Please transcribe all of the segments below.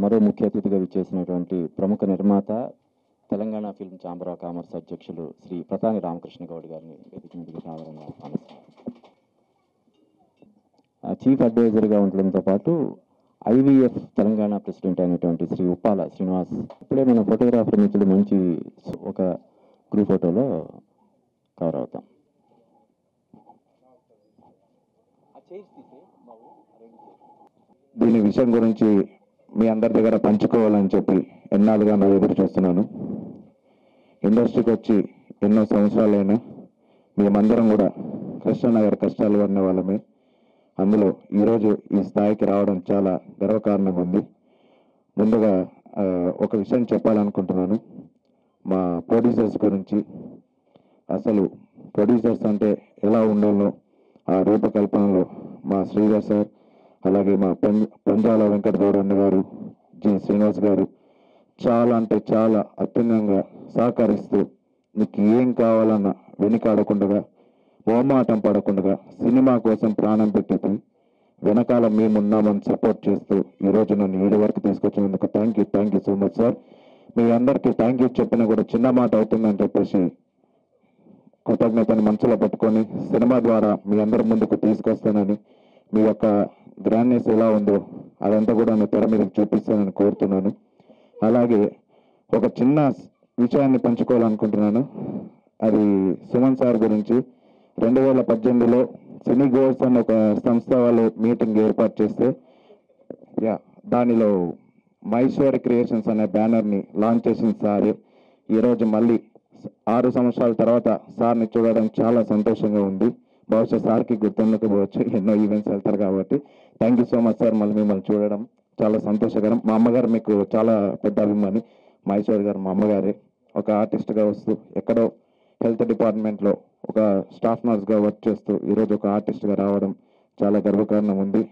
మరో ముఖ్య అతిథిగా విచ్చేసినటువంటి ప్రముఖ నిర్మాత Telangana film chamber of commerce అధ్యక్షులు శ్రీ ప్రతాని రామకృష్ణ గౌడ్ గారిని వేదిక మీదకి సాదరంగా ఆహ్వానిస్తున్నాను. చీఫ్ అడ్వైజర్గా ఉండడంతో పాటు ఐవీఎఫ్ తెలంగాణ ప్రెసిడెంట్ అయినటువంటి శ్రీ ఉప్పాల శ్రీనివాస్, ఇప్పుడే మన ఫోటోగ్రాఫర్ మిత్రుడు మంచి ఒక గ్రూప్ ఫోటోలో కవర్ అవుతాం. దీని విషయం గురించి మీ అందరి దగ్గర పంచుకోవాలని చెప్పి ఎన్నాళ్ళుగా నా ఎదురు చూస్తున్నాను. ఇండస్ట్రీకి వచ్చి ఎన్నో సంవత్సరాలైనా మేమందరం కూడా కృష్ణనగర్ కష్టాలు పడిన వాళ్ళమే. అందులో ఈరోజు ఈ స్థాయికి రావడం చాలా గర్వకారణంగా ఉంది. ముందుగా ఒక విషయం చెప్పాలనుకుంటున్నాను మా ప్రొడ్యూసర్స్ గురించి. అసలు ప్రొడ్యూసర్స్ అంటే ఎలా ఉండాలో ఆ రూపకల్పనలో మా శ్రీధర్ సార్, అలాగే మా పంజాల వెంకట గౌడ్ అన్న గారు, జి శ్రీనివాస్ గారు చాలా అంటే చాలా అత్యున్నంగా సహకరిస్తూ నీకు ఏం కావాలన్నా వెనుకాడకుండా, మోమాటం పడకుండా సినిమా కోసం ప్రాణం పెట్టి వెనకాల మేమున్నామని సపోర్ట్ చేస్తూ ఈరోజు నన్ను ఈడు వరకు తీసుకొచ్చినందుకు thank you so much sir. మీ అందరికీ థ్యాంక్ యూ చెప్పినా కూడా చిన్న మాట అవుతుందని చెప్పేసి కృతజ్ఞతని మనసులో పెట్టుకొని సినిమా ద్వారా మీ అందరి ముందుకు తీసుకొస్తానని, మీ యొక్క గ్రాండ్నెస్ ఎలా ఉందో అదంతా కూడా నేను తెర మీదకి చూపిస్తానని కోరుతున్నాను. అలాగే ఒక చిన్న విషయాన్ని పంచుకోవాలనుకుంటున్నాను. అది సుమన్ సార్ గురించి. 2018లో సినీ గోల్స్ అని ఒక సంస్థ వాళ్ళు మీటింగ్ ఏర్పాటు చేస్తే దానిలో మైశ్వరి క్రియేషన్స్ అనే బ్యానర్ని లాంచ్ చేసిన సారే. ఈరోజు మళ్ళీ 6 సంవత్సరాల తర్వాత సార్ని చూడడం చాలా సంతోషంగా ఉంది. బహుశా సార్కి గుర్తుండకపోవచ్చు, ఎన్నో ఈవెంట్స్ వెళ్తారు కాబట్టి. Thank you so much sir. మళ్ళీ మిమ్మల్ని చూడడం చాలా సంతోషకరం. మా అమ్మగారు మీకు చాలా పెద్ద అభిమాని. మహేశ్వరి గారు మా అమ్మగారే. ఒక ఆర్టిస్ట్గా వస్తూ ఎక్కడో హెల్త్ డిపార్ట్మెంట్లో ఒక స్టాఫ్ నర్స్గా వర్క్ చేస్తూ ఈరోజు ఒక ఆర్టిస్ట్గా రావడం చాలా గర్వకారణం ఉంది.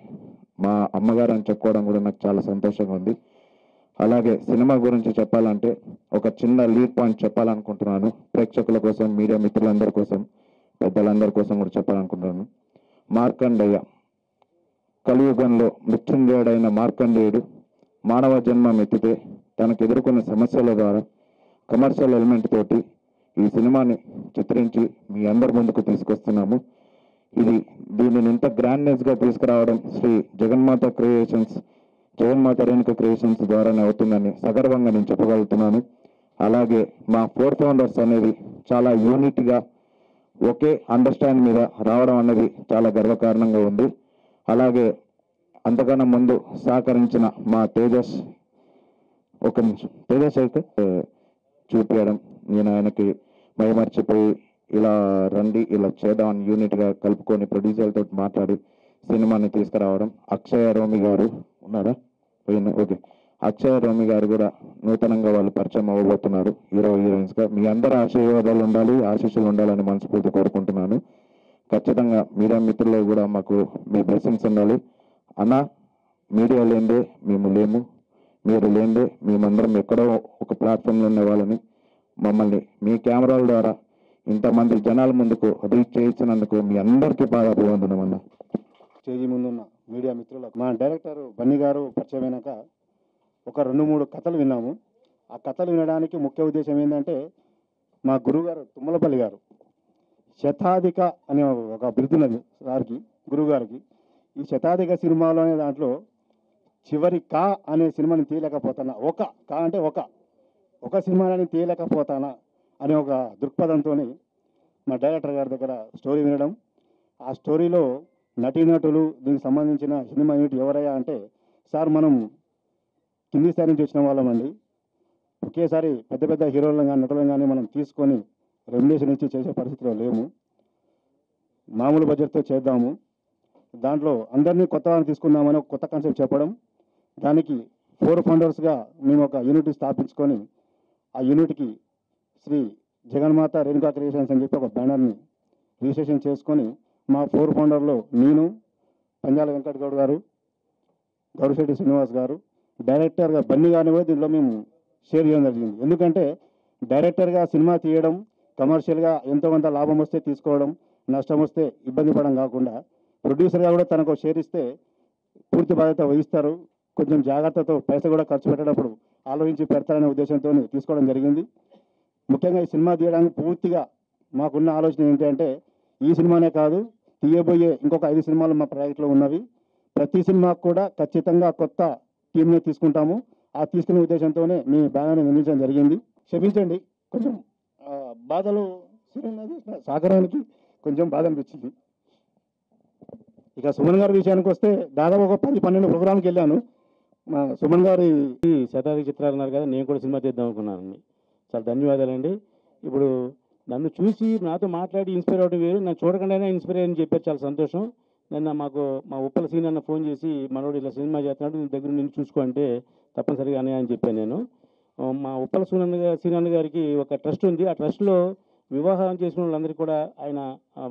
మా అమ్మగారు అని చెప్పుకోవడం కూడా నాకు చాలా సంతోషంగా ఉంది. అలాగే సినిమా గురించి చెప్పాలంటే ఒక చిన్న లీడ్ పాయింట్ చెప్పాలనుకుంటున్నాను. ప్రేక్షకుల కోసం, మీడియా మిత్రులందరి కోసం, పెద్దలందరి కోసం కూడా చెప్పాలనుకుంటున్నాను. మార్కండేయ, కలియుగంలో మృత్యుంజయుడైన మార్కండేయుడు మానవ జన్మం ఎత్తితే తనకు ఎదుర్కొన్న సమస్యల ద్వారా కమర్షియల్ ఎలిమెంట్ తోటి ఈ సినిమాని చిత్రించి మీ అందరి ముందుకు తీసుకొస్తున్నాము. దీనిని ఇంత గ్రాండ్నెస్గా తీసుకురావడం శ్రీ జగన్మాత రేణుక క్రియేషన్స్ ద్వారానే అవుతుందని సగర్వంగా నేను చెప్పగలుగుతున్నాను. అలాగే మా 4 ఫౌండర్స్ అనేది చాలా యూనిట్గా ఒకే అండర్స్టాండ్ మీద రావడం అనేది చాలా గర్వకారణంగా ఉంది. అలాగే అంతకన్నా ముందు సహకరించిన మా తేజస్ అయితే చూపించడం, నేను ఆయనకి మైమర్చిపోయి ఇలా రండి ఇలా చేద్దామని యూనిట్గా కలుపుకొని ప్రొడ్యూసర్లతో మాట్లాడి సినిమాని తీసుకురావడం. అక్షయ రోమి గారు ఉన్నారా? ఓకే. అక్షయ రోమి గారు కూడా నూతనంగా వాళ్ళు పరిచయం అవ్వబోతున్నారు హీరోయిన్స్గా. మీ అందరి ఆశీర్వాదాలు ఉండాలి, ఆశీస్సులు ఉండాలని మనస్ఫూర్తి కోరుకుంటున్నాను. ఖచ్చితంగా మీడియా మిత్రులు కూడా మాకు మీ బ్లెస్సింగ్స్ ఉండాలి. అన్న, మీడియా లేదే మేము లేము, మీరు లేదే మేమందరం ఎక్కడో ఒక ప్లాట్ఫామ్లో ఉండే వాళ్ళని. మమ్మల్ని మీ కెమెరాల ద్వారా ఇంతమంది జనాల ముందుకు రీచ్ చేయించినందుకు మీ అందరికీ బాగా అభివందనం అన్న. స్టేజీ ముందున్న మీడియా మిత్రులకు, మా డైరెక్టర్ బన్నీ గారు పరిచయమైనాక ఒక 2-3 కథలు విన్నాము. ఆ కథలు వినడానికి ముఖ్య ఉద్దేశం ఏంటంటే, మా గురువుగారు తుమ్మలపల్లి గారు శతాధిక అనే ఒక బిరుదున్నది సార్కి, గురువుగారికి. ఈ శతాధిక సినిమాలో అనే దాంట్లో చివరి కా అనే సినిమాని తీయలేకపోతానా, ఒక సినిమాని తీయలేకపోతానా అనే ఒక దృక్పథంతో మా డైరెక్టర్ గారి దగ్గర స్టోరీ వినడం. ఆ స్టోరీలో నటీనటులు, దీనికి సంబంధించిన సినిమా యూనిట్ ఎవరయ్యా అంటే, సార్ మనం కింది స్థాయి నుంచి వచ్చిన వాళ్ళమండి. ఒకేసారి పెద్ద పెద్ద హీరోలను కానీ నటులను కానీ మనం తీసుకొని రెమ్యునేషన్ ఇచ్చి చేసే పరిస్థితిలో లేము. మామూలు బడ్జెట్తో చేద్దాము, దాంట్లో అందరినీ కొత్త వాళ్ళని తీసుకుందామని ఒక కొత్త కాన్సెప్ట్ చెప్పడం. దానికి 4 ఫౌండర్స్గా మేము ఒక యూనిట్ స్థాపించుకొని ఆ యూనిట్కి శ్రీ జగన్మాత రేణుకా క్రియేషన్స్ అని చెప్పి ఒక బ్యానర్ని రిజిస్ట్రేషన్ చేసుకొని మా 4 ఫౌండర్లో నేను, పంజాల వెంకట గౌడ్ గారు, గౌరిశెట్టి శ్రీనివాస్ గారు, డైరెక్టర్గా బన్నీ గారిని కూడా దీంట్లో మేము షేర్ చేయడం జరిగింది. ఎందుకంటే డైరెక్టర్గా సినిమా తీయడం, కమర్షియల్గా ఎంతో కొంత లాభం వస్తే తీసుకోవడం, నష్టం వస్తే ఇబ్బంది పడడం కాకుండా ప్రొడ్యూసర్గా కూడా తనకు షేర్ ఇస్తే పూర్తి బాధ్యత వహిస్తారు. కొంచెం జాగ్రత్తతో పైసా కూడా ఖర్చు పెట్టేటప్పుడు ఆలోచించి పెడతారనే ఉద్దేశంతో తీసుకోవడం జరిగింది. ముఖ్యంగా ఈ సినిమా తీయడానికి పూర్తిగా మాకున్న ఆలోచన ఏంటంటే ఈ సినిమానే కాదు, తీయబోయే ఇంకొక 5 సినిమాలు మా ప్రాజెక్ట్లో ఉన్నవి. ప్రతి సినిమాకు కూడా ఖచ్చితంగా కొత్త టీంని తీసుకుంటాము. ఆ తీసుకునే ఉద్దేశంతోనే మీ బ్యానర్ని నిర్మించడం జరిగింది. క్షమించండి, కొంచెం బాధలు సాగరానికి కొంచెం బాధ అనిపించింది. ఇక సుమన్ గారి విషయానికి వస్తే దాదాపు ఒక 10-12 ప్రోగ్రాంకి వెళ్ళాను. మా సుమన్ గారి శతాధిక చిత్రాలు అన్నారు కదా, నేను కూడా సినిమా తీద్దాం అనుకున్నానండి. చాలా ధన్యవాదాలండి. ఇప్పుడు నన్ను చూసి నాతో మాట్లాడి ఇన్స్పైర్ అవ్వడం వేరు, నన్ను చూడకుండానే ఇన్స్పైర్ అయ్యని చెప్పారు, చాలా సంతోషం. నిన్న మాకు మా ఉప్పల సీన్ అన్న ఫోన్ చేసి మనోడు ఇలా సినిమా చేస్తున్నాడు, నీ దగ్గర నుంచి చూసుకో అంటే తప్పనిసరిగా అనే అని చెప్పాను నేను. మా ఉప్పల సీనన్న గారికి ఒక ట్రస్ట్ ఉంది. ఆ ట్రస్ట్లో వివాహం చేసుకున్న వాళ్ళందరికీ కూడా ఆయన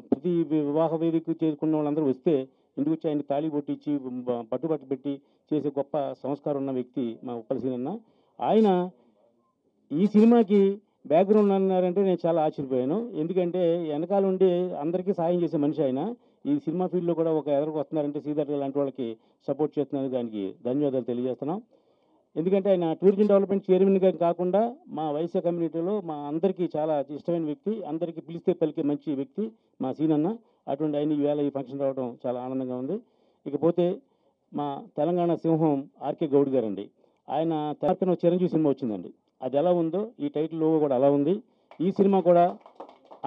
ప్రతి వివాహ వేదిక చేసుకున్న వాళ్ళందరూ వస్తే ఇంటికి వచ్చి ఆయన తాళి పొట్టించి పట్టుబట్టు పెట్టి చేసే గొప్ప సంస్కారం ఉన్న వ్యక్తి మా ఉప్పల సీనన్న. ఆయన ఈ సినిమాకి బ్యాక్గ్రౌండ్ అన్నారంటే నేను చాలా ఆశ్చర్యపోయాను. ఎందుకంటే వెనకాల ఉండి అందరికీ సాయం చేసే మనిషి ఆయన. ఈ సినిమా ఫీల్డ్లో కూడా ఒక ఎదరికి వస్తున్నారంటే శ్రీధర్ లాంటి వాళ్ళకి సపోర్ట్ చేస్తున్నారు, దానికి ధన్యవాదాలు తెలియజేస్తున్నాం. ఎందుకంటే ఆయన టూరిజం డెవలప్మెంట్ చైర్మన్గా కాకుండా మా వైశ్య కమ్యూనిటీలో మా అందరికీ చాలా ఇష్టమైన వ్యక్తి, అందరికీ పిలిస్తే పలికే మంచి వ్యక్తి మా సీనన్న. అటువంటి ఆయన ఈవేళ ఈ ఫంక్షన్ రావడం చాలా ఆనందంగా ఉంది. ఇకపోతే మా తెలంగాణ సింహం ఆర్కే గౌడ్ గారండి. ఆయన తెలంగాణ చిరంజీవి సినిమా వచ్చిందండి, అది ఎలా ఉందో ఈ టైటిల్ లోగో కూడా అలా ఉంది. ఈ సినిమా కూడా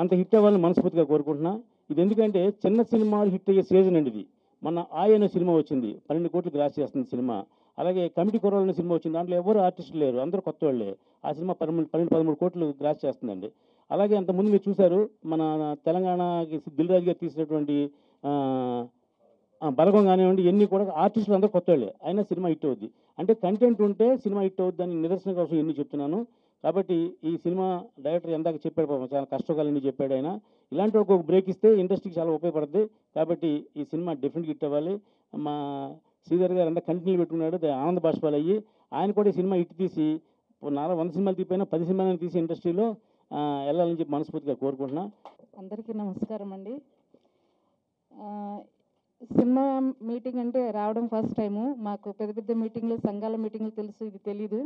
అంత హిట్ అవ్వాలని మనస్ఫూర్తిగా కోరుకుంటున్నా. ఇది ఎందుకంటే చిన్న సినిమాలు హిట్ అయ్యే సీజన్ అండి ఇది. మన ఆయన సినిమా వచ్చింది, 12 కోట్లు గ్రాస్ చేస్తుంది సినిమా. అలాగే కమిటీ కుర్రాళ్ళ సినిమా వచ్చింది, దాంట్లో ఎవరు ఆర్టిస్టులు లేరు, అందరూ కొత్త వాళ్ళే. ఆ సినిమా 12-13 కోట్లు గ్రాస్ చేస్తుందండి. అలాగే అంతకుముందు మీరు చూశారు మన తెలంగాణకి దిల్ రాజు గారు తీసినటువంటి బలగం కానివ్వండి, ఇవన్నీ కూడా ఆర్టిస్టులు అందరూ కొత్త వాళ్ళే, అయినా సినిమా హిట్ అవుద్ది. అంటే కంటెంట్ ఉంటే సినిమా హిట్ అవుద్ది అని నిదర్శనం కోసం ఎన్ని చెప్తున్నాను. కాబట్టి ఈ సినిమా డైరెక్టర్ ఎందాక చెప్పాడు, పాపం చాలా కష్టకాలని చెప్పాడు ఆయన. ఇలాంటి ఒక బ్రేక్ ఇస్తే ఇండస్ట్రీకి చాలా ఉపయోగపడుతుంది. కాబట్టి ఈ సినిమా డెఫినెట్గా హిట్ అవ్వాలి. మా శ్రీధర్ గారు అంతా కంటిన్యూ పెట్టుకున్నాడు, ఆనంద బాష్పాలు అయ్యి ఆయన కూడా ఈ సినిమా హిట్ తీసి 100 సినిమాలు తీపోయినా 10 సినిమాలను తీసి ఇండస్ట్రీలో వెళ్ళాలని చెప్పి మనస్ఫూర్తిగా కోరుకుంటున్నా. అందరికీ నమస్కారం అండి. సినిమా మీటింగ్ అంటే రావడం ఫస్ట్ టైము. మాకు పెద్ద పెద్ద మీటింగ్లు, సంఘాల మీటింగ్లు తెలుసు, ఇది తెలీదు.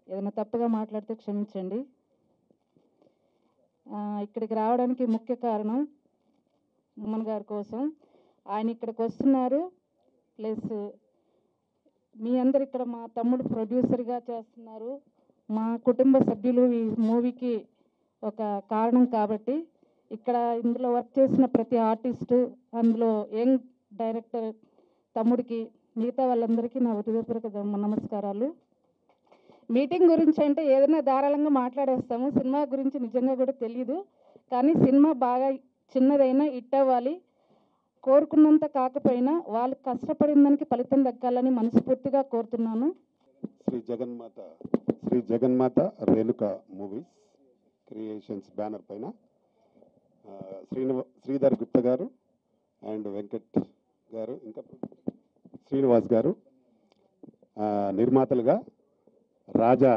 ఏదైనా తప్పుగా మాట్లాడితే క్షమించండి. ఇక్కడికి రావడానికి ముఖ్య కారణం ఉమ్మన్ గారి కోసం. ఆయన ఇక్కడికి వస్తున్నారు, ప్లస్ మీ అందరు ఇక్కడ మా తమ్ముడు ప్రొడ్యూసర్గా చేస్తున్నారు, మా కుటుంబ సభ్యులు ఈ మూవీకి ఒక కారణం. కాబట్టి ఇక్కడ ఇందులో వర్క్ చేసిన ప్రతి ఆర్టిస్టు, అందులో యంగ్ డైరెక్టర్ తమ్ముడికి, మిగతా వాళ్ళందరికీ నా హృదయపూర్వక నమస్కారాలు. మీటింగ్ గురించి అంటే ఏదైనా ధారాళంగా మాట్లాడేస్తాము, సినిమా గురించి నిజంగా కూడా తెలియదు. కానీ సినిమా బాగా చిన్నదైనా హిట్ అవ్వాలి, కోరుకున్నంత కాకపోయినా వాళ్ళు కష్టపడిన దానికి ఫలితం దక్కాలని మనస్ఫూర్తిగా కోరుతున్నాను. శ్రీ జగన్మాత రేణుక మూవీస్ క్రియేషన్స్ బ్యానర్ పైన శ్రీధర్ గుప్తా గారు అండ్ వెంకట్ గారు ఇంకా శ్రీనివాస్ గారు నిర్మాతలుగా రాజా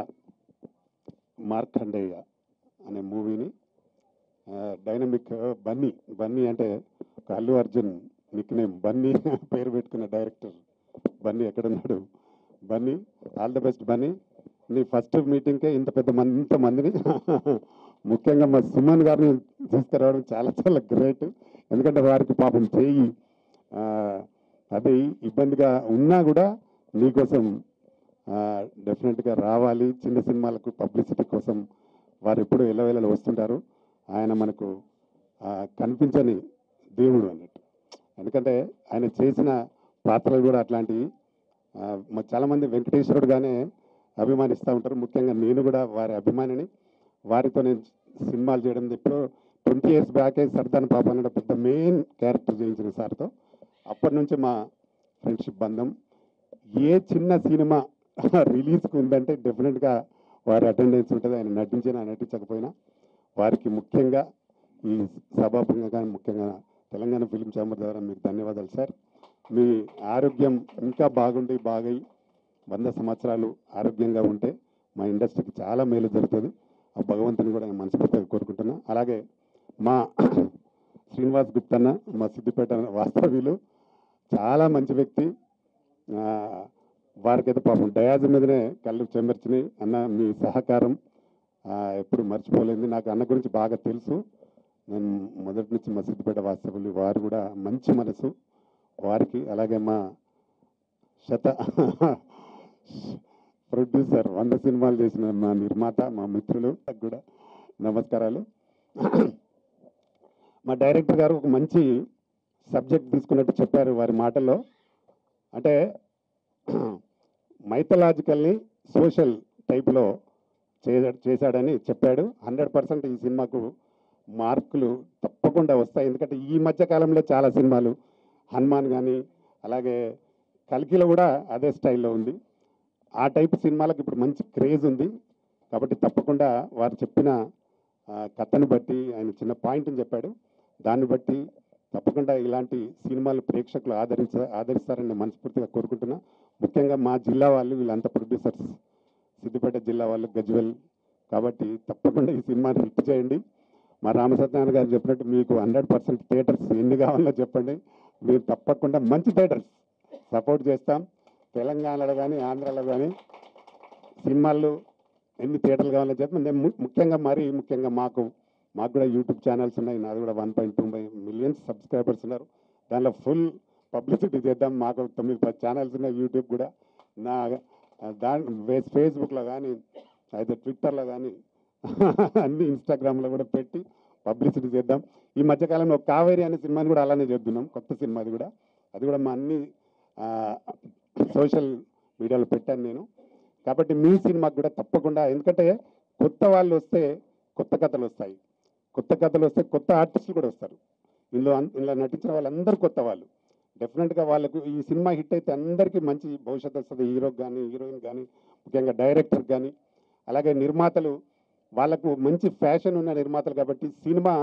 మార్కండేయ అనే మూవీని డైనమిక్ బన్నీ అంటే ఒక అల్లు అర్జున్ నిక్ నేమ్ బన్నీ పేరు పెట్టుకున్న డైరెక్టర్ బన్నీ ఎక్కడున్నాడు? Bunny, all the best Bunny. నీ ఫస్ట్ మీటింగ్కే ఇంతమందిని ముఖ్యంగా మా సుమన్ గారిని తీసుకురావడం చాలా చాలా గ్రేట్. ఎందుకంటే వారికి పాపం చేయి అది ఇబ్బందిగా ఉన్నా కూడా నీకోసం డెఫినెట్గా రావాలి. చిన్న సినిమాలకు పబ్లిసిటీ కోసం వారు ఎప్పుడూ ఎల్లవేళలు వస్తుంటారు. ఆయన మనకు కనిపించని దేవుడు అన్నట్టు. ఎందుకంటే ఆయన చేసిన పాత్రలు కూడా అట్లాంటివి. చాలామంది వెంకటేశ్వరుడుగానే అభిమానిస్తూ ఉంటారు. ముఖ్యంగా నేను కూడా వారి అభిమానిని. వారితో నేను సినిమాలు చేయడం ఇప్పుడు 20 years బ్యాకే సర్దాన్ పాప అనే పెద్ద మెయిన్ క్యారెక్టర్ చేయించిన సార్తో. అప్పటి నుంచి మా ఫ్రెండ్షిప్ బంధం. ఏ చిన్న సినిమా రిలీజ్కి ఉందంటే డెఫినెట్గా వారి అటెండెన్స్ ఉంటుంది. ఆయన నటించినా నటించకపోయినా వారికి ముఖ్యంగా ఈ సభాపంగా ముఖ్యంగా తెలంగాణ ఫిలిం ఛాంబర్ ద్వారా మీకు ధన్యవాదాలు సార్. మీ ఆరోగ్యం ఇంకా బాగుండి బాగై 100 సంవత్సరాలు ఆరోగ్యంగా ఉంటే మా ఇండస్ట్రీకి చాలా మేలు జరుగుతుంది. ఆ భగవంతుని కూడా నేను మనస్ఫూర్తిగా కోరుకుంటున్నా. అలాగే మా శ్రీనివాస్ గుప్తన్న, మా సిద్దిపేట వాస్తవ్యులు, చాలా మంచి వ్యక్తి. వారికైతే పాపం డయాజ్ మీదనే కళ్ళు చెమర్చినాయి. అన్న మీ సహకారం ఎప్పుడు మర్చిపోలేదు. నాకు అన్న గురించి బాగా తెలుసు. నేను మొదటి నుంచి మా సిద్దిపేట వాస్తవులు, వారు కూడా మంచి మనసు వారికి. అలాగే మా ప్రొడ్యూసర్ 100 సినిమాలు చేసిన మా నిర్మాత, మా మిత్రులు కూడా నమస్కారాలు. మా డైరెక్టర్ గారు ఒక మంచి సబ్జెక్ట్ తీసుకున్నట్టు చెప్పారు వారి మాటల్లో. అంటే మైథలాజికల్ని సోషల్ టైప్లో చేశాడని చెప్పాడు. 100% ఈ సినిమాకు మార్కులు తప్పకుండా వస్తాయి. ఎందుకంటే ఈ మధ్య కాలంలో చాలా సినిమాలు, హనుమాన్ కానీ అలాగే కల్కిలో కూడా అదే స్టైల్లో ఉంది. ఆ టైప్ సినిమాలకు ఇప్పుడు మంచి క్రేజ్ ఉంది. కాబట్టి తప్పకుండా వారు చెప్పిన కథను బట్టి, ఆయన చిన్న పాయింట్ని చెప్పాడు, దాన్ని బట్టి తప్పకుండా ఇలాంటి సినిమాలు ప్రేక్షకులు ఆదరిస్తారని మనస్ఫూర్తిగా కోరుకుంటున్నా. ముఖ్యంగా మా జిల్లా వాళ్ళు వీళ్ళంతా ప్రొడ్యూసర్స్, సిద్దిపేట జిల్లా వాళ్ళు, గజ్వెల్. కాబట్టి తప్పకుండా ఈ సినిమాని హిట్ చేయండి. మా రామసత్యనారాయణ గారు చెప్పినట్టు మీకు 100% థియేటర్స్ ఎన్ని కావాలో చెప్పండి. మీరు తప్పకుండా మంచి థియేటర్స్ సపోర్ట్ చేస్తాం. తెలంగాణలో కానీ ఆంధ్రాలో కానీ సినిమాలు ఎన్ని థియేటర్లు కావాలో చెప్పండి. నేను ముఖ్యంగా మాకు కూడా యూట్యూబ్ ఛానల్స్ ఉన్నాయి. నాది కూడా 1.2 మిలియన్స్ సబ్స్క్రైబర్స్ ఉన్నారు. దానిలో ఫుల్ పబ్లిసిటీ చేద్దాం. మాకు 9-10 ఛానల్స్ ఉన్నాయి. యూట్యూబ్ కూడా నా ఫేస్బుక్లో కానీ అయితే ట్విట్టర్లో కానీ అన్ని ఇన్స్టాగ్రామ్లో కూడా పెట్టి పబ్లిసిటీ చేద్దాం. ఈ మధ్యకాలంలో కావేరి అనే సినిమాని కూడా అలానే చేద్దాం. కొత్త సినిమా అది కూడా మా అన్ని సోషల్ మీడియాలో పెట్టాను నేను. కాబట్టి మీ సినిమాకి కూడా తప్పకుండా, ఎందుకంటే కొత్త వాళ్ళు వస్తే కొత్త కథలు వస్తాయి, కొత్త ఆర్టిస్టులు కూడా వస్తారు. ఇందులో నటించిన వాళ్ళందరూ కొత్త వాళ్ళు. డెఫినెట్గా వాళ్ళకు ఈ సినిమా హిట్ అయితే అందరికీ మంచి భవిష్యత్తు వస్తుంది. హీరోకి కానీ, హీరోయిన్ కానీ, ముఖ్యంగా డైరెక్టర్ కానీ, అలాగే నిర్మాతలు, వాళ్ళకు మంచి ఫ్యాషన్ ఉన్న నిర్మాతలు. కాబట్టి సినిమా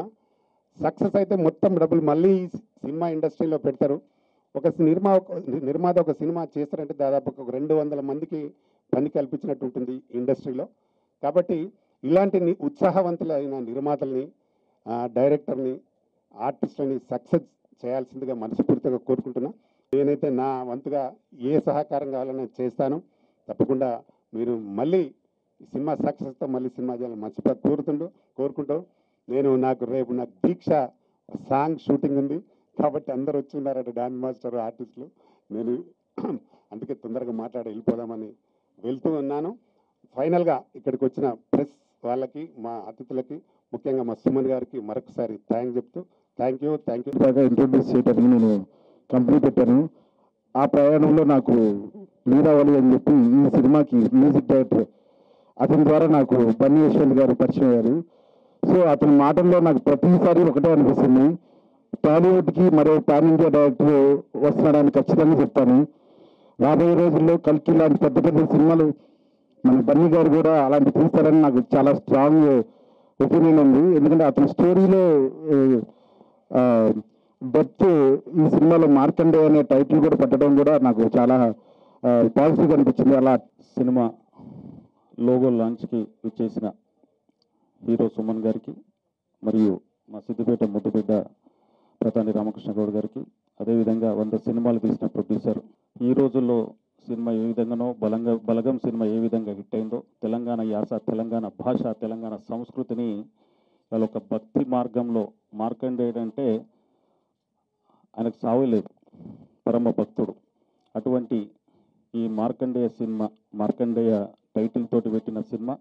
సక్సెస్ అయితే మొత్తం డబ్బులు మళ్ళీ సినిమా ఇండస్ట్రీలో పెడతారు. ఒక నిర్మాత ఒక సినిమా చేస్తారంటే దాదాపు ఒక 200 మందికి పని కల్పించినట్టు ఉంటుంది ఇండస్ట్రీలో. కాబట్టి ఇలాంటి ఉత్సాహవంతులైన నిర్మాతల్ని, డైరెక్టర్ని, ఆర్టిస్టులని సక్సెస్ చేయాల్సిందిగా మనస్ఫూర్తిగా కోరుకుంటున్నా. నేనైతే నా వంతుగా ఏ సహకారం కావాలని చేస్తాను. తప్పకుండా మీరు మళ్ళీ సినిమా సక్సెస్తో మళ్ళీ సినిమా చేయాలని మనస్ఫూర్తిగా కోరుకుంటూ రేపు నాకు దీక్ష సాంగ్ షూటింగ్ ఉంది. కాబట్టి అందరూ వచ్చి ఉన్నారంటే డాన్స్ మాస్టర్, ఆర్టిస్టులు. నేను అందుకే తొందరగా మాట్లాడి వెళ్ళిపోదామని వెళ్తూ ఉన్నాను. ఫైనల్గా ఇక్కడికి వచ్చిన ప్రెస్ వాళ్ళకి, మా అతిథులకి, ముఖ్యంగా మా సుమన్ గారికి మరొకసారి థ్యాంక్ యూ. బాగా ఇంట్రొడ్యూస్ చేయడానికి నేను కంపెనీ పెట్టాను. ఆ ప్రయాణంలో నాకు మీరావళి అని చెప్పి ఈ సినిమాకి మ్యూజిక్ డైరెక్టర్, అతని ద్వారా నాకు బన్నీ యశ్వంత్ గారు పరిచయం అయ్యారు. సో అతని మాటల్లో నాకు ప్రతిసారి ఒకటే అనిపిస్తుంది, టాలీవుడ్కి మరో పాన్ ఇండియా డైరెక్టర్ వస్తున్నాడని ఖచ్చితంగా చెప్తాను. రాబోయే రోజుల్లో కల్కి లాంటి పెద్ద సినిమాలు మన బన్నీ గారు కూడా అలాంటి తీస్తారని నాకు చాలా స్ట్రాంగ్ ఒపీనియన్ ఉంది. ఎందుకంటే అతని స్టోరీలో డెప్త్ ఈ సినిమాలో మార్కండే అనే టైటిల్ కూడా పెట్టడం కూడా నాకు చాలా పాజిటివ్గా అనిపించింది. అలా సినిమా లోగో లాంచ్కి ఇచ్చేసిన హీరో సుమన్ గారికి, మరియు మా సిద్దిపేట ముద్దుబిడ్డ ప్రతాని రామకృష్ణ గౌడ్ గారికి, అదేవిధంగా 100 సినిమాలు తీసిన ప్రొడ్యూసర్, ఈ రోజుల్లో సినిమా ఏ విధంగానో బలగం సినిమా ఏ విధంగా హిట్ అయిందో, తెలంగాణ యాస, తెలంగాణ భాష, తెలంగాణ సంస్కృతిని వాళ్ళ ఒక భక్తి మార్గంలో, మార్కండేయుడు అంటే ఆయనకు సావలేదు, పరమ భక్తుడు. అటువంటి ఈ మార్కండేయ సినిమా, మార్కండేయ టైటిల్ తోటి పెట్టిన సినిమా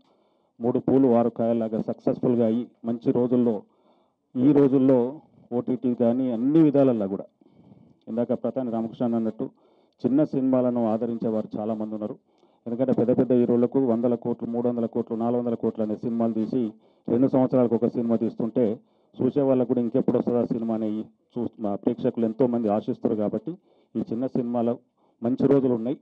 3 పూలు 6 కాయలాగా సక్సెస్ఫుల్గా అయ్యి మంచి రోజుల్లో, ఈ రోజుల్లో ఓటీటీ కానీ అన్ని విధాలల్లో కూడా, ఇందాక ప్రతాని రామకృష్ణ అన్నట్టు చిన్న సినిమాలను ఆదరించేవారు చాలామంది ఉన్నారు. ఎందుకంటే పెద్ద హీరోలకు 100 కోట్లు, 300 కోట్లు, 400 కోట్లు అనే సినిమాలు తీసి 2 సంవత్సరాలకు ఒక సినిమా తీస్తుంటే చూసే వాళ్ళకు కూడా ఇంకెప్పుడు వస్తుందా సినిమా అని మా ప్రేక్షకులు ఎంతోమంది ఆశిస్తారు. కాబట్టి ఈ చిన్న సినిమాలో మంచి రోజులు ఉన్నాయి.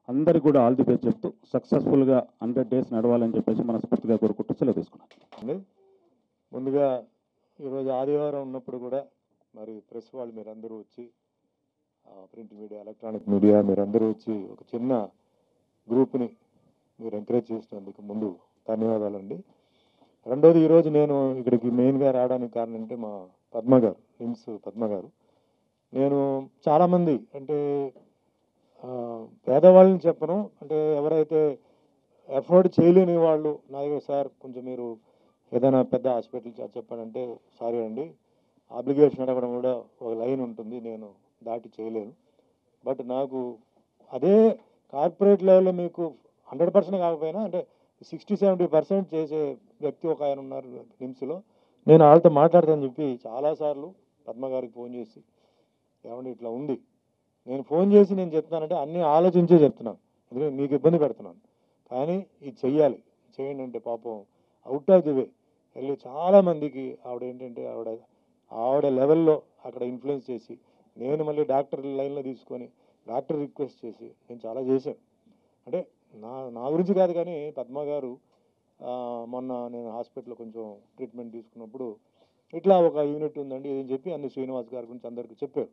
అందరికీ కూడా ఆల్ ది బెస్ట్ చెప్తూ సక్సెస్ఫుల్గా 100 days నడవాలని చెప్పేసి మనస్ఫూర్తిగా కోరుకుంటూ సెలవు తీసుకున్నాను. ముందుగా ఈరోజు ఆదివారం ఉన్నప్పుడు కూడా మరి ప్రెస్ వాళ్ళు మీరందరూ వచ్చి, ప్రింట్ మీడియా, ఎలక్ట్రానిక్ మీడియా మీరందరూ వచ్చి ఒక చిన్న గ్రూప్ని మీరు ఎంకరేజ్ చేసినందుకు ముందు ధన్యవాదాలండి. రెండోది, ఈరోజు నేను ఇక్కడికి మెయిన్గా రావడానికి కారణం అంటే మా పద్మ గారు, హిమ్స్ పద్మ గారు. నేను చాలామంది అంటే పేదవాళ్ళని చెప్పను, అంటే ఎవరైతే ఎఫోర్డ్ చేయలేని వాళ్ళు నా దగ్గర సార్ కొంచెం మీరు ఏదైనా పెద్ద హాస్పిటల్ చెప్పానంటే సారీ అండి, అప్లికేషన్ అడగడం కూడా ఒక లైన్ ఉంటుంది, నేను దాటి చేయలేను. బట్ నాకు అదే కార్పొరేట్ లెవెల్లో మీకు 100% కాకపోయినా అంటే 60-70% చేసే వ్యక్తి ఒక ఆయన ఉన్నారు నిమ్స్లో, నేను వాళ్ళతో మాట్లాడతానని చెప్పి చాలాసార్లు పద్మ గారికి ఫోన్ చేసి ఏమంటే ఇట్లా ఉంది, నేను ఫోన్ చేసి నేను చెప్తున్నానంటే అన్నీ ఆలోచించే చెప్తున్నాను, ఎందుకంటే మీకు ఇబ్బంది పెడుతున్నాను, కానీ ఇది చెయ్యాలి, చేయండి అంటే పాపం అవుట్ ఆఫ్ ది వే వెళ్ళి చాలామందికి ఆవిడ ఏంటంటే ఆవిడ లెవెల్లో అక్కడ ఇన్ఫ్లుయెన్స్ చేసి, నేను మళ్ళీ డాక్టర్ లైన్లో తీసుకొని డాక్టర్ రిక్వెస్ట్ చేసి నేను చాలా చేశాను. అంటే నా గురించి కాదు కానీ పద్మ గారు మొన్న నేను హాస్పిటల్లో కొంచెం ట్రీట్మెంట్ తీసుకున్నప్పుడు ఇట్లా ఒక యూనిట్ ఉందండి ఏదని చెప్పి అన్ని శ్రీనివాస్ గారి గురించి అందరికీ చెప్పారు.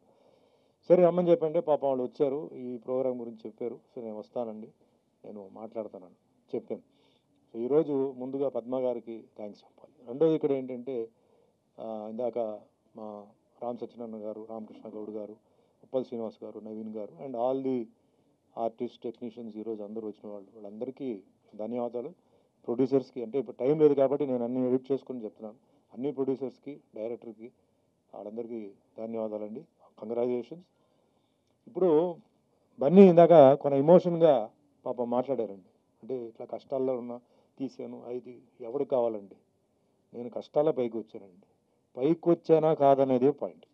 సరే రమ్మని చెప్పండి, పాపం వాళ్ళు వచ్చారు, ఈ ప్రోగ్రాం గురించి చెప్పారు. సో నేను వస్తానండి, నేను మాట్లాడతానని చెప్పాను. సో ఈరోజు ముందుగా పద్మ గారికి థ్యాంక్స్ చెప్పాలి. రెండోది ఇక్కడ ఏంటంటే ఇందాక మా రామ్ సత్యనారాయణ గారు, రామకృష్ణ గౌడ్ గారు, ఉప్పల్ శ్రీనివాస్ గారు, నవీన్ గారు and all the artist technicians ఈరోజు అందరూ వచ్చిన వాళ్ళందరికీ ధన్యవాదాలు. ప్రొడ్యూసర్స్కి అంటే ఇప్పుడు టైం లేదు కాబట్టి నేను అన్ని ఎడిట్ చేసుకొని చెప్తున్నాను, అన్ని ప్రొడ్యూసర్స్కి, డైరెక్టర్కి వాళ్ళందరికీ ధన్యవాదాలండి, కంగ్రాచులేషన్స్. ఇప్పుడు బన్నీ ఇందాక కొన్ని ఎమోషన్గా పాపం మాట్లాడారండి, అంటే ఇట్లా కష్టాల్లో ఉన్నా తీసాను, అది ఎవరికి కావాలండి, నేను కష్టాల పైకి వచ్చానండి, పైకి వచ్చానా కాదనేదే పాయింట్.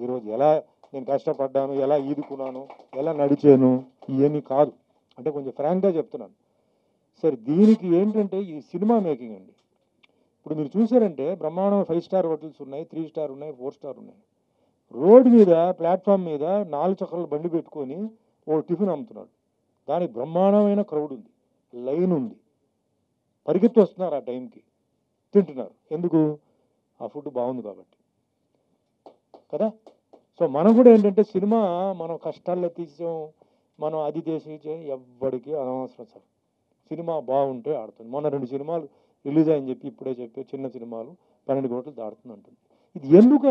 ఈరోజు ఎలా నేను కష్టపడ్డాను, ఎలా ఈదుకున్నాను, ఎలా నడిచాను ఇవన్నీ కాదు, అంటే కొంచెం ఫ్రాంక్గా చెప్తున్నాను. సరే దీనికి ఏంటంటే ఇది సినిమా మేకింగ్ అండి. ఇప్పుడు మీరు చూసారంటే బ్రహ్మాండం 5 స్టార్ హోటల్స్ ఉన్నాయి, 3 స్టార్ ఉన్నాయి, 4 స్టార్ ఉన్నాయి. రోడ్డు మీద ప్లాట్ఫామ్ మీద 4 చక్రాల బండి పెట్టుకొని ఓ టిఫిన్ అమ్ముతున్నాడు, దానికి బ్రహ్మాండమైన క్రౌడ్ ఉంది, లైన్ ఉంది, పరిగెత్తి వస్తున్నారు ఆ టైంకి, తింటున్నారు. ఎందుకు? ఆ ఫుడ్ బాగుంది కాబట్టి కదా. సో మనం కూడా ఏంటంటే సినిమా మనం కష్టాల్లో తీసాం, మనం అది చేసి ఎవ్వడికి అనవసరం సార్, సినిమా బాగుంటే ఆడుతుంది. మొన్న 2 సినిమాలు రిలీజ్ అయ్యని చెప్పి ఇప్పుడే చెప్పి చిన్న సినిమాలు 12 కోట్లు దాడుతుంది అంటుంది. ఇది ఎందుకు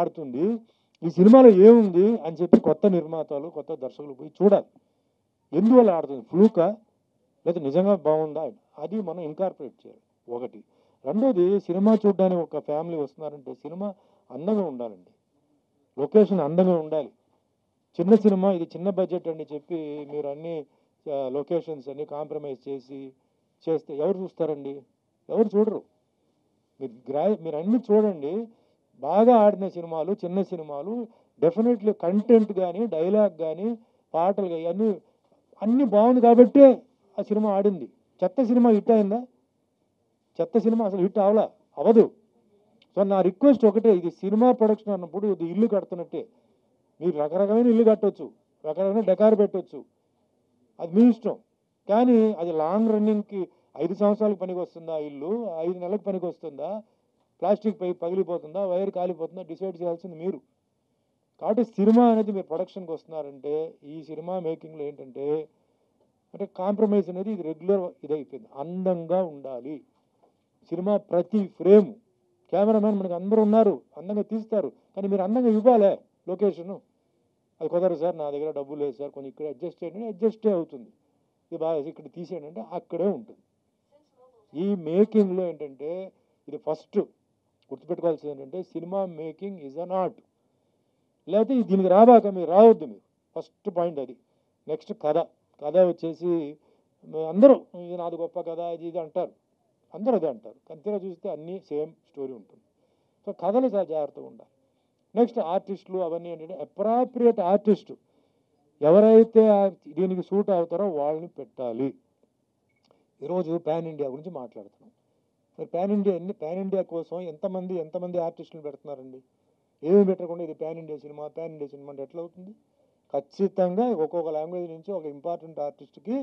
ఆడుతుంది, ఈ సినిమాలో ఏముంది అని చెప్పి కొత్త నిర్మాతలు, కొత్త దర్శకులు పోయి చూడాలి, ఎందువల్ల ఆడుతుంది, ఫ్లూకా లేదా నిజంగా బాగుందా, అది మనం ఇన్కార్పొరేట్ చేయాలి ఒకటి. రెండోది సినిమా చూడడానికి ఒక ఫ్యామిలీ వస్తున్నారంటే సినిమా అందంగా ఉండాలండి, లొకేషన్ అందంగా ఉండాలి. చిన్న సినిమా ఇది చిన్న బడ్జెట్ అని చెప్పి మీరు అన్ని లొకేషన్స్ అన్ని కాంప్రమైజ్ చేస్తే ఎవరు చూస్తారండి, ఎవరు చూడరు. మీరు అన్ని చూడండి, బాగా ఆడిన సినిమాలు, చిన్న సినిమాలు డెఫినెట్లీ కంటెంట్ కానీ, డైలాగ్ కానీ, పాటలు కానీ అన్నీ బాగుంది కాబట్టే ఆ సినిమా ఆడింది. చెత్త సినిమా హిట్ అయిందా? చెత్త సినిమా అసలు హిట్ అవ్వదు. సో నా రిక్వెస్ట్ ఒకటే, ఇది సినిమా ప్రొడక్షన్ అన్నప్పుడు ఇది ఇల్లు కడుతున్నట్టే, మీరు రకరకమైన ఇల్లు కట్టవచ్చు, రకరకమైన డెకార్ పెట్టవచ్చు, అది మీ ఇష్టం. కానీ అది లాంగ్ రన్నింగ్కి 5 సంవత్సరాలకు పనికి వస్తుందా, ఇల్లు 5 నెలలకు పనికి వస్తుందా, ప్లాస్టిక్ పైప్ పగిలిపోతుందా, వైర్ కాలిపోతుందా, డిసైడ్ చేయాల్సింది మీరు. కాబట్టి సినిమా అనేది మీరు ప్రొడక్షన్కి వస్తున్నారంటే ఈ సినిమా మేకింగ్లో ఏంటంటే అంటే కాంప్రమైజ్ అనేది ఇది రెగ్యులర్ ఇదైపోయింది. అందంగా ఉండాలి సినిమా, ప్రతి ఫ్రేమ్ కెమెరామెన్ మనకు అందరూ ఉన్నారు, అందంగా తీస్తారు, కానీ మీరు అందంగా ఇవ్వాలి లొకేషను. అది కుదరదు సార్, నా దగ్గర డబ్బులు లేదు సార్, కొంచెం ఇక్కడ అడ్జస్ట్ చేయండి, అడ్జస్టే అవుతుంది, ఇది బాగా ఇక్కడ తీసేయండి అంటే అక్కడే ఉంటుంది. ఈ మేకింగ్లో ఏంటంటే ఇది ఫస్ట్ గుర్తుపెట్టుకోవాల్సింది ఏంటంటే cinema making is an art. లేకపోతే దీనికి రాబాక మీరు రావద్దు, మీరు ఫస్ట్ పాయింట్ అది. నెక్స్ట్ కథ వచ్చేసి అందరూ ఇది నాది గొప్ప కథ ఇది అంటారు, అందరూ అదే అంటారు, కానీ చూస్తే అన్నీ సేమ్ స్టోరీ ఉంటుంది. సో కథలు చాలా జాగ్రత్తగా ఉండాలి. నెక్స్ట్ ఆర్టిస్టులు అవన్నీ ఏంటంటే అప్రాప్రియేట్ ఆర్టిస్టు ఎవరైతే దీనికి సూట్ అవుతారో వాళ్ళని పెట్టాలి. ఈరోజు పాన్ ఇండియా గురించి మాట్లాడుతున్నాం, మరి పాన్ ఇండియా కోసం ఎంతమంది ఆర్టిస్టులు పెడుతున్నారండి? ఏమి పెట్టకుండా ఇది పాన్ ఇండియా సినిమా అంటే ఎట్లా అవుతుంది? ఖచ్చితంగా ఒక్కొక్క లాంగ్వేజ్ నుంచి ఒక ఇంపార్టెంట్ ఆర్టిస్ట్కి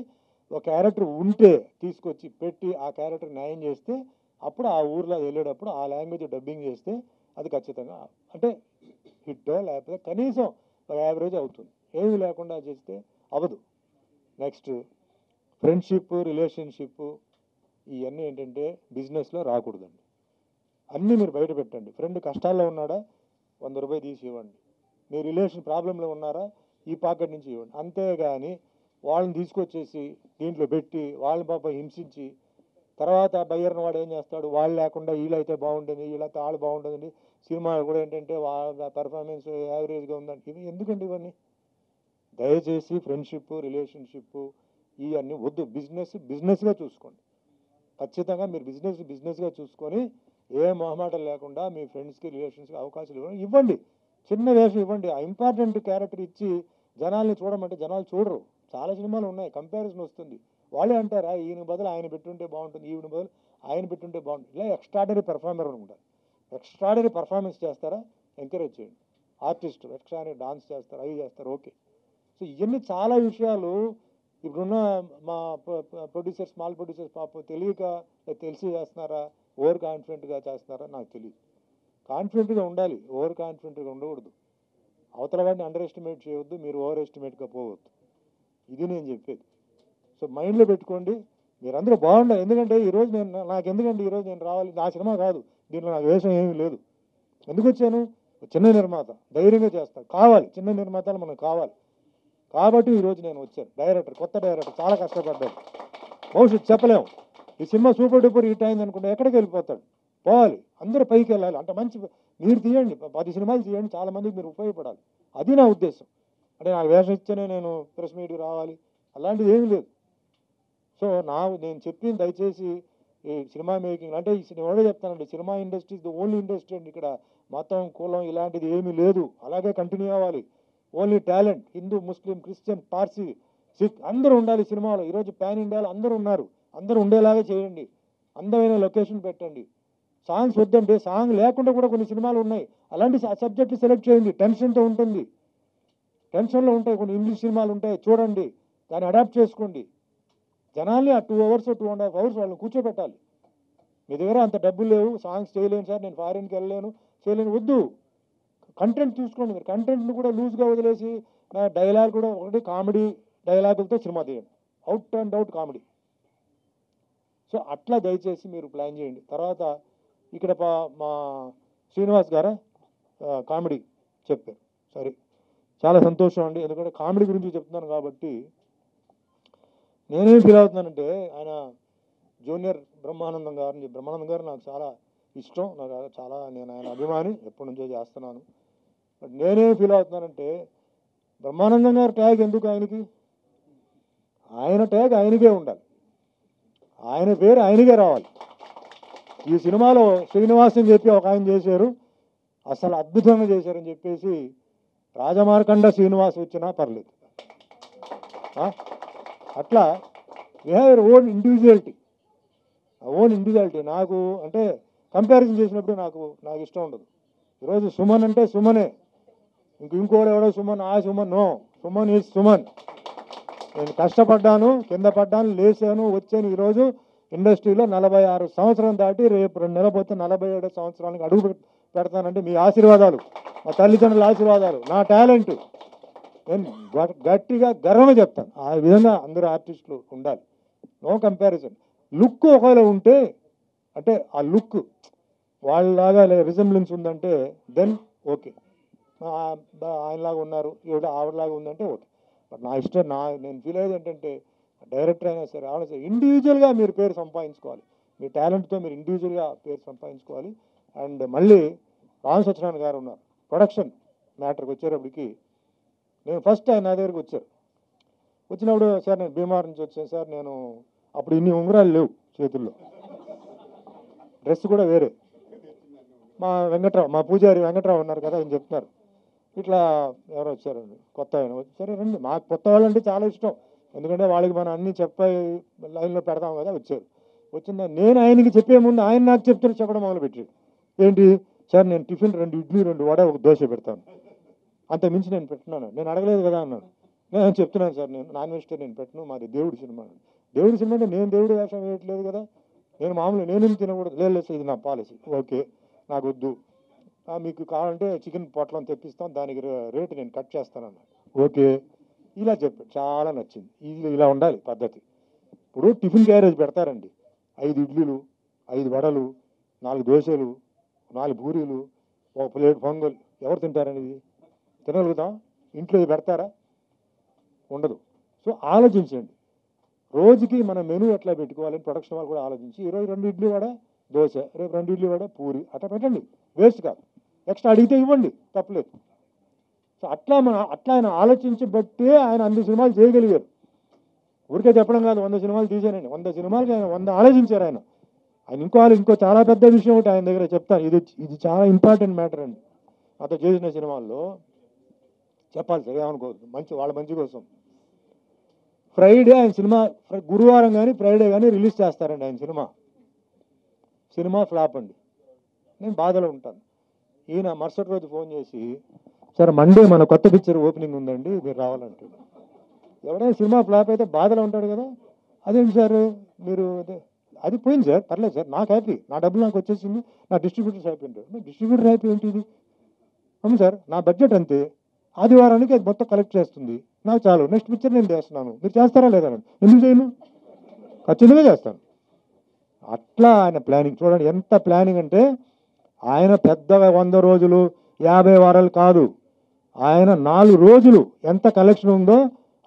ఒక క్యారెక్టర్ ఉంటే తీసుకొచ్చి పెట్టి ఆ క్యారెక్టర్ న్యాయం చేస్తే అప్పుడు ఆ ఊర్లో వెళ్ళేటప్పుడు ఆ లాంగ్వేజ్ డబ్బింగ్ చేస్తే అది ఖచ్చితంగా అంటే హిట్టో లేకపోతే కనీసం ఒక యావరేజ్ అవుతుంది. ఏమి లేకుండా చేస్తే అవ్వదు. నెక్స్ట్ ఫ్రెండ్షిప్, రిలేషన్షిప్ ఇవన్నీ ఏంటంటే బిజినెస్లో రాకూడదండి. అన్నీ మీరు బయట పెట్టండి. ఫ్రెండ్ కష్టాల్లో ఉన్నాడా 100 రూపాయలు తీసి ఇవ్వండి, మీ రిలేషన్ ప్రాబ్లంలో ఉన్నారా ఈ పాకెట్ నుంచి ఇవ్వండి. అంతేగాని వాళ్ళని తీసుకొచ్చేసి దీంట్లో పెట్టి వాళ్ళని పాప హింసించి తర్వాత బయ్యర్ని వాడు ఏం చేస్తాడు, వాళ్ళు లేకుండా వీళ్ళైతే బాగుంటుంది, వీళ్ళైతే వాళ్ళు బాగుంటుంది, సినిమా కూడా ఏంటంటే వాళ్ళ పెర్ఫార్మెన్స్ యావరేజ్గా ఉందంటే ఇవి ఎందుకండి ఇవన్నీ? దయచేసి ఫ్రెండ్షిప్ రిలేషన్షిప్ ఇవన్నీ వద్దు. బిజినెస్గా చూసుకోండి. ఖచ్చితంగా మీరు బిజినెస్గా చూసుకొని ఏ మొహమాటం లేకుండా మీ ఫ్రెండ్స్కి రిలేషన్స్కి అవకాశాలు ఇవ్వండి. చిన్న వేషం ఇవ్వండి. ఆ ఇంపార్టెంట్ క్యారెక్టర్ ఇచ్చి జనాల్ని చూడమంటే జనాలు చూడరు. చాలా సినిమాలు ఉన్నాయి, కంపారిజన్ వస్తుంది. వాళ్ళే అంటారా ఈయన బదులు ఆయన పెట్టుంటే బాగుంటుంది, ఈయన బదులు ఆయన పెట్టుంటే బాగుంటుంది. ఇలా ఎక్స్ట్రాడనరీ పెర్ఫార్మర్ ఉంటారు. ఎక్స్ట్రాడనరీ పర్ఫార్మెన్స్ చేస్తారా, ఎంకరేజ్ చేయండి. ఆర్టిస్ట్ ఎక్స్ట్రాడనరీ డాన్స్ చేస్తారు, అవి చేస్తారు, ఓకే. సో ఇవన్నీ చాలా విషయాలు ఇప్పుడున్న మా ప్రొడ్యూసర్స్, స్మాల్ ప్రొడ్యూసర్స్ పాప తెలియక తెలిసి చేస్తున్నారా, ఓవర్ కాన్ఫిడెంట్గా చేస్తున్నారా నాకు తెలియదు. కాన్ఫిడెంట్గా ఉండాలి, ఓవర్ కాన్ఫిడెంట్గా ఉండకూడదు. అవతల వాడిని అండర్ ఎస్టిమేట్ చేయవద్దు, మీరు ఓవర్ ఎస్టిమేట్గా పోవద్దు. ఇది నేను చెప్పేది. సో మైండ్లో పెట్టుకోండి, మీరందరూ బాగుండాలి. ఎందుకంటే ఈరోజు ఈరోజు నేను రావాలి, నా సినిమా కాదు, దీంట్లో నాకు వేషం ఏమీ లేదు. ఎందుకు వచ్చాను? చిన్న నిర్మాత, ధైర్యంగా చేస్తాను, కావాలి చిన్న నిర్మాతలు మనకు కావాలి కాబట్టి ఈరోజు నేను వచ్చాను. డైరెక్టర్, కొత్త డైరెక్టర్, చాలా కష్టపడ్డాడు. భవిష్యత్తు చెప్పలేము. ఈ సినిమా సూపర్ డూపర్ హిట్ అయింది అనుకుంటే ఎక్కడికి వెళ్ళిపోతాడు? పోవాలి, అందరూ పైకి వెళ్ళాలి. అంటే మంచి మీరు తీయండి, 10 సినిమాలు తీయండి, చాలా మందికి మీరు ఉపయోగపడాలి. అది నా ఉద్దేశం. అంటే నాకు వేషం ఇస్తేనే నేను ప్రెస్ మీట్కి రావాలి అలాంటిది ఏమీ లేదు. సో నేను చెప్పింది దయచేసి ఈ సినిమా మేకింగ్ అంటే ఎవరో చెప్తానండి, cinema industry is the only industry అండి. ఇక్కడ మతం కులం ఇలాంటిది ఏమీ లేదు, అలాగే కంటిన్యూ అవ్వాలి. ఓన్లీ టాలెంట్, హిందూ ముస్లిం క్రిస్టియన్ పార్సీ సిక్ అందరూ ఉండాలి సినిమాలో. ఈరోజు పాన్ ఇండియాలో అందరూ ఉన్నారు, అందరూ ఉండేలాగా చేయండి. అందమైన లొకేషన్ పెట్టండి. సాంగ్స్ వద్దండి, సాంగ్ లేకుండా కూడా కొన్ని సినిమాలు ఉన్నాయి, అలాంటి సబ్జెక్టు సెలెక్ట్ చేయండి. టెన్షన్తో ఉంటుంది, టెన్షన్లో ఉంటాయి, కొన్ని ఇంగ్లీష్ సినిమాలు ఉంటాయి, చూడండి, దాన్ని అడాప్ట్ చేసుకోండి. జనాల్ని ఆ 2 hours 2.5 hours వాళ్ళని కూర్చోబెట్టాలి. మీ దగ్గర అంత డబ్బులు లేవు, సాంగ్స్ చేయలేను సార్, నేను ఫారిన్కి వెళ్ళలేను చేయలేను, వద్దు. కంటెంట్ చూసుకోండి. మీరు కంటెంట్ని కూడా లూజ్గా వదిలేసి డైలాగ్ కూడా ఒకటి కామెడీ డైలాగులతో సినిమా తీయండి, out and out comedy. So అట్లా దయచేసి మీరు ప్లాన్ చేయండి. తర్వాత ఇక్కడ మా శ్రీనివాస్ గారు కామెడీ చెప్పారు, సరే చాలా సంతోషం అండి. ఎందుకంటే కామెడీ గురించి చెప్తున్నాను కాబట్టి నేనేం ఫీల్ అవుతున్నానంటే, ఆయన జూనియర్ బ్రహ్మానందం గారు నాకు చాలా ఇష్టం, నేను ఆయన అభిమాని, ఎప్పటి నుంచో చేస్తున్నాను. బట్ నేనేం ఫీల్ అవుతున్నానంటే, బ్రహ్మానందం గారు ట్యాగ్ ఎందుకు ఆయనకి? ఆయన ట్యాగ్ ఆయనకే ఉండాలి, ఆయన పేరు ఆయనకే రావాలి. ఈ సినిమాలో శ్రీనివాస్ అని చెప్పి ఒక ఆయన చేశారు, అసలు అద్భుతంగా చేశారని చెప్పేసి రాజమార్కండ శ్రీనివాస్ వచ్చినా పర్లేదు. అట్లా we have your own individuality. నాకు అంటే కంపారిజన్ చేసినప్పుడు నాకు ఇష్టం ఉండదు. ఈరోజు సుమన్ అంటే సుమనే, ఇంకోడు ఎవడో సుమన్, ఆ సుమన్ నో, సుమన్ ఈజ్ సుమన్. నేను కష్టపడ్డాను, కింద పడ్డాను, లేచాను, వచ్చాను. ఈరోజు ఇండస్ట్రీలో 46 సంవత్సరం దాటి రేపు 2 నెలలు పోతే 47 సంవత్సరానికి అడుగు పెడతానంటే మీ ఆశీర్వాదాలు, మా తల్లిదండ్రుల ఆశీర్వాదాలు, నా టాలెంట్, నేను గట్టిగా గర్వంగా చెప్తాను. ఆ విధంగా అందరూ ఆర్టిస్టులు ఉండాలి, నో కంపారిజన్. లుక్ ఒకవేళ ఉంటే, అంటే ఆ లుక్ వాళ్ళలాగా రిజెంబ్లెన్స్ ఉందంటే దెన్ ఓకే, ఆయనలాగా ఉన్నారు, ఆవిడలాగా ఉందంటే ఓకే. బట్ నా ఇష్టం, నేను ఫీల్ అయ్యేది ఏంటంటే, డైరెక్టర్ అయినా సరే ఆవిడ సరే ఇండివిజువల్గా మీరు పేరు సంపాదించుకోవాలి, మీ టాలెంట్తో మీరు ఇండివిజువల్గా పేరు సంపాదించుకోవాలి. అండ్ మళ్ళీ రామ్ సత్యనారాయణ గారు ఉన్నారు. ప్రొడక్షన్ మ్యాటర్కి వచ్చేటప్పటికి నేను ఫస్ట్ ఆయన నా దగ్గరికి వచ్చినప్పుడు, సార్ నేను బీమార్ నుంచి వచ్చాను సార్, నేను అప్పుడు ఇన్ని ఉంగరాలు లేవు చేతుల్లో, డ్రెస్ కూడా వేరే. మా పూజారి వెంకట్రావు ఉన్నారు కదా, ఆయన చెప్తున్నారు ఇట్లా ఎవరో వచ్చారండి కొత్త ఆయన, సరే రండి, మాకు కొత్త వాళ్ళంటే చాలా ఇష్టం, ఎందుకంటే వాళ్ళకి మనం అన్నీ లైన్లో పెడతాం కదా. వచ్చిందా నేను ఆయనకి చెప్పే ముందు ఆయన నాకు చెప్పడం మొదలుపెట్టాడు. ఏంటి సార్, నేను టిఫిన్ 2 ఇడ్లీ 2 వడ 1 దోశ పెడతాను, అంత మించి నేను పెట్టినాను, నేను అడగలేదు కదా అన్నాడు. నేను చెప్తున్నాను సార్, నేను నాన్ వెజిటేరియన్ పెట్టను, మాది దేవుడి సినిమా అంటే నేను దేవుడి వేషం వేయట్లేదు కదా, నేను మామూలు నేనేం తినకూడదు, లేదు ఇది నా పాలసీ, ఓకే నాకు వద్దు, మీకు కావాలంటే చికెన్ పొట్లం తెప్పిస్తాం, దానికి రేటు నేను కట్ చేస్తానన్నాను, ఓకే. ఇలా చెప్పాడు, చాలా నచ్చింది. ఇలా ఉండాలి పద్ధతి. ఇప్పుడు టిఫిన్ క్యారేజ్ పెడతారండి, 5 ఇడ్లీలు 5 వడలు 4 దోశలు 4 పూరీలు 1 ప్లేట్ పొంగల్, ఎవరు తింటారండి? ఇది తినగలుగుతాం? ఇంట్లో ఇది పెడతారా? ఉండదు. సో ఆలోచించండి, రోజుకి మన మెనూ ఎట్లా పెట్టుకోవాలని ప్రొడక్షన్ వాళ్ళు కూడా ఆలోచించి ఈరోజు 2 ఇడ్లీ వడ దోశ, రేపు 2 ఇడ్లీ వడ పూరి అట్లా పెట్టండి, వేస్ట్ కాదు. ఎక్స్ట్రా అడిగితే ఇవ్వండి, తప్పలేదు. సో అట్లా ఆయన ఆలోచించబట్టే ఆయన అన్ని సినిమాలు చేయగలిగారు. ఊరికే చెప్పడం కాదు, 100 సినిమాలు తీసానండి, 100 సినిమాలకి ఆయన 100 ఆలోచించారు. ఆయన ఇంకో చాలా పెద్ద విషయం ఒకటి ఆయన దగ్గర చెప్తాను. ఇది చాలా ఇంపార్టెంట్ మ్యాటర్ అండి. నాతో చేసిన సినిమాల్లో చెప్పాలి సార్, ఏమనుకోవద్దు, వాళ్ళ మంచి కోసం. ఫ్రైడే ఆయన సినిమా గురువారం కానీ ఫ్రైడే కానీ రిలీజ్ చేస్తారండి. ఆయన సినిమా ఫ్లాప్ అండి. నేను బాధలో ఉంటాను. ఈయన మరుసటి రోజు ఫోన్ చేసి, సార్ మండే మన కొత్త పిక్చర్ ఓపెనింగ్ ఉందండి, మీరు రావాలంటే. ఎవరైనా సినిమా ఫ్లాప్ అయితే బాధలో ఉంటాడు కదా. అదేంటి సార్ మీరు, అది పోయింది సార్, పర్లేదు సార్, నాకు హ్యాపీ, నా డబ్బులు నాకు వచ్చేసింది, నా డిస్ట్రిబ్యూటర్స్ హ్యాపీ ఉంటారు. డిస్ట్రిబ్యూటర్ హ్యాపీ ఏంటి ఇది? అవును సార్, నా బడ్జెట్ అంతే, ఆదివారానికి అది మొత్తం కలెక్ట్ చేస్తుంది, నాకు చాలు, నెక్స్ట్ పిక్చర్ నేను చేస్తున్నాను, మీరు చేస్తారా లేదా? ఎందుకు చేయను, ఖచ్చితంగా చేస్తాను. అట్లా ఆయన ప్లానింగ్ చూడండి, ఎంత ప్లానింగ్ అంటే ఆయన పెద్దగా 100 రోజులు 50 వారాలు కాదు, ఆయన 4 రోజులు ఎంత కలెక్షన్ ఉందో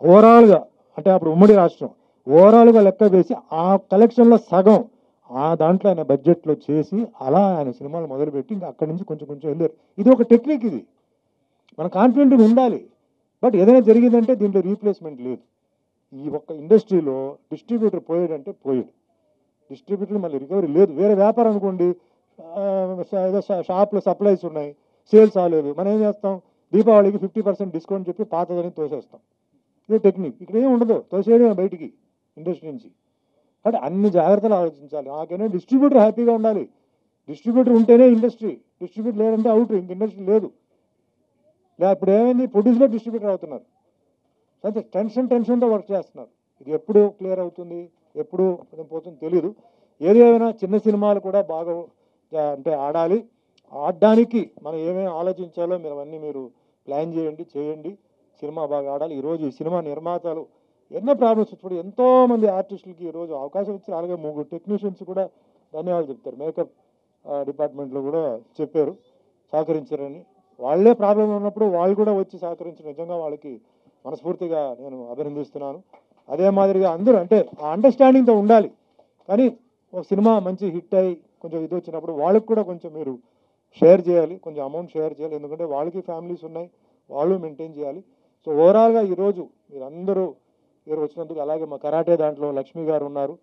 ఓవరాల్గా, అంటే అప్పుడు ఉమ్మడి రాష్ట్రం ఓవరాల్గా లెక్క వేసి ఆ కలెక్షన్లో సగం ఆ దాంట్లో ఆయన బడ్జెట్లో చేసి అలా ఆయన సినిమాలు మొదలుపెట్టి ఇంకా అక్కడి నుంచి కొంచెం వెళ్ళారు. ఇది ఒక టెక్నిక్, ఇది మన కాన్ఫిడెంట్ ఉండాలి. బట్ ఏదైనా జరిగిందంటే దీంట్లో రీప్లేస్మెంట్ లేదు. ఈ ఒక్క ఇండస్ట్రీలో డిస్ట్రిబ్యూటర్ పోయాడంటే పోయాడు, డిస్ట్రిబ్యూటర్ మళ్ళీ రికవరీ లేదు. వేరే వ్యాపారం అనుకోండి, ఏదో షాప్లో సప్లైస్ ఉన్నాయి, సేల్స్ అవ్వలేదు, మనం ఏం చేస్తాం, దీపావళికి 50% డిస్కౌంట్ చెప్పి పాతదని తోసేస్తాం. ఇదే టెక్నిక్. ఇక్కడ ఏం ఉండదు, తోసేయడం బయటికి ఇండస్ట్రీ నుంచి. అంటే అన్ని జాగ్రత్తలు ఆలోచించాలి. నాకైనా డిస్ట్రిబ్యూటర్ హ్యాపీగా ఉండాలి, డిస్ట్రిబ్యూటర్ ఉంటేనే ఇండస్ట్రీ, డిస్ట్రిబ్యూటర్ లేదంటే అవుట్, ఇంక ఇండస్ట్రీ లేదు. ఇప్పుడు ఏమైంది, ప్రొడ్యూసర్ డిస్ట్రిబ్యూటర్ అవుతున్నారు. అయితే టెన్షన్తో వర్క్ చేస్తున్నారు. ఇది ఎప్పుడు క్లియర్ అవుతుంది, ఎప్పుడు పోతుంది తెలియదు. ఏదేమైనా చిన్న సినిమాలు కూడా బాగా అంటే ఆడడానికి మనం ఏమేమి ఆలోచించాలో మీరు ప్లాన్ చేయండి, సినిమా బాగా ఆడాలి. ఈరోజు ఈ సినిమా నిర్మాతలు ఎన్నో ప్రాబ్లమ్స్ ఇప్పుడు ఎంతోమంది ఆర్టిస్టులకి ఈరోజు అవకాశం ఇచ్చారు. అలాగే 3 టెక్నీషియన్స్ కూడా ధన్యవాదాలు చెప్తారు. మేకప్ డిపార్ట్మెంట్లో కూడా చెప్పారు, సహకరించారని. వాళ్ళే ప్రాబ్లం ఉన్నప్పుడు వాళ్ళు కూడా వచ్చి సహకరించారు. నిజంగా వాళ్ళకి మనస్ఫూర్తిగా నేను అభినందిస్తున్నాను. అదే మాదిరిగా అందరూ అంటే ఆ అండర్స్టాండింగ్తో ఉండాలి. కానీ ఒక సినిమా మంచి హిట్ అయ్యి కొంచెం ఇది వచ్చినప్పుడు వాళ్ళకి కూడా కొంచెం మీరు షేర్ చేయాలి, కొంచెం అమౌంట్ షేర్ చేయాలి. ఎందుకంటే వాళ్ళకి ఫ్యామిలీస్ ఉన్నాయి, వాళ్ళు మెయింటైన్ చేయాలి. సో ఓవరాల్గా ఈరోజు మీరందరూ వచ్చినందుకు, అలాగే మా కరాటే దాంట్లో లక్ష్మి గారు ఉన్నారు,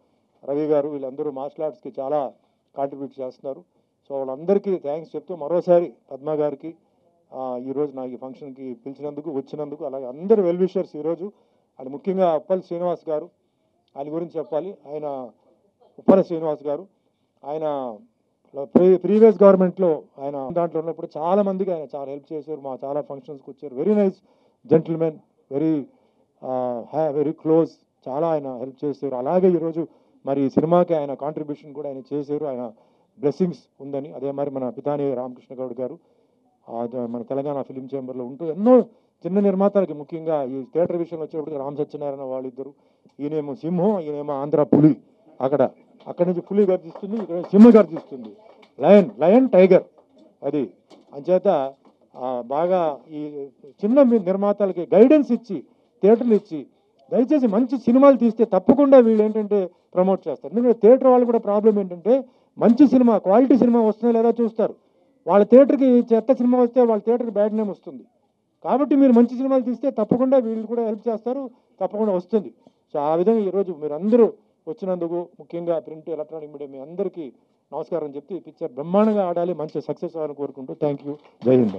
రవి గారు, వీళ్ళందరూ మార్షల్ ఆర్ట్స్కి చాలా కాంట్రిబ్యూట్ చేస్తున్నారు. సో వాళ్ళందరికీ థ్యాంక్స్ చెప్తూ మరోసారి పద్మ గారికి ఈరోజు నాకు ఈ ఫంక్షన్కి వచ్చినందుకు, అలాగే అందరు వెల్ విషర్స్ ఈరోజు. అది ముఖ్యంగా ఉప్పల్ శ్రీనివాస్ గారు, ఆయన గురించి చెప్పాలి. ఆయన ఉప్పల శ్రీనివాస్ గారు, ఆయన ప్రీవియస్ గవర్నమెంట్లో ఆయన దాంట్లో ఉన్నప్పుడు చాలా మందికి ఆయన చాలా హెల్ప్ చేశారు. మా చాలా ఫంక్షన్స్కి వచ్చారు. Very nice gentlemen, very close, చాలా ఆయన హెల్ప్ చేశారు. అలాగే ఈరోజు మరి ఈ సినిమాకి ఆయన కాంట్రిబ్యూషన్ కూడా ఆయన చేశారు. ఆయన బ్లెస్సింగ్స్ ఉందని. అదే మరి మన పితాని రామకృష్ణ గౌడ్ గారు మన తెలంగాణ ఫిలిం ఛాంబర్లో ఉంటూ ఎన్నో చిన్న నిర్మాతలకి, ముఖ్యంగా ఈ థియేటర్ విషయంలో వచ్చేప్పటికి రామ్ సత్యనారాయణ వాళ్ళిద్దరు, ఈయనేమో సింహం, ఈయనేమో ఆంధ్ర పులి. అక్కడి నుంచి పులి గర్జిస్తుంది, ఇక్కడ సింహం గర్జిస్తుంది, లయన్ టైగర్. అది అంచేత బాగా ఈ చిన్న నిర్మాతలకి గైడెన్స్ ఇచ్చి, థియేటర్లు ఇచ్చి, దయచేసి మంచి సినిమాలు తీస్తే తప్పకుండా వీళ్ళు ఏంటంటే ప్రమోట్ చేస్తారు. ఎందుకంటే థియేటర్ వాళ్ళు కూడా ప్రాబ్లం ఏంటంటే మంచి సినిమా, క్వాలిటీ సినిమా వస్తుందో లేదా చూస్తారు. వాళ్ళ థియేటర్కి చెత్త సినిమా వస్తే వాళ్ళ థియేటర్కి బ్యాడ్ నేమ్ వస్తుంది. కాబట్టి మీరు మంచి సినిమాలు తీస్తే తప్పకుండా వీళ్ళు కూడా హెల్ప్ చేస్తారు, తప్పకుండా వస్తుంది. సో ఆ విధంగా ఈరోజు మీరు అందరూ వచ్చినందుకు, ముఖ్యంగా ప్రింట్ ఎలక్ట్రానిక్ మీడియా మీ అందరికీ నమస్కారం చెప్తే ఈ పిక్చర్ బ్రహ్మాండంగా ఆడాలి, మంచి సక్సెస్ అవ్వాలని కోరుకుంటూ థ్యాంక్ యూ. జై హింద్.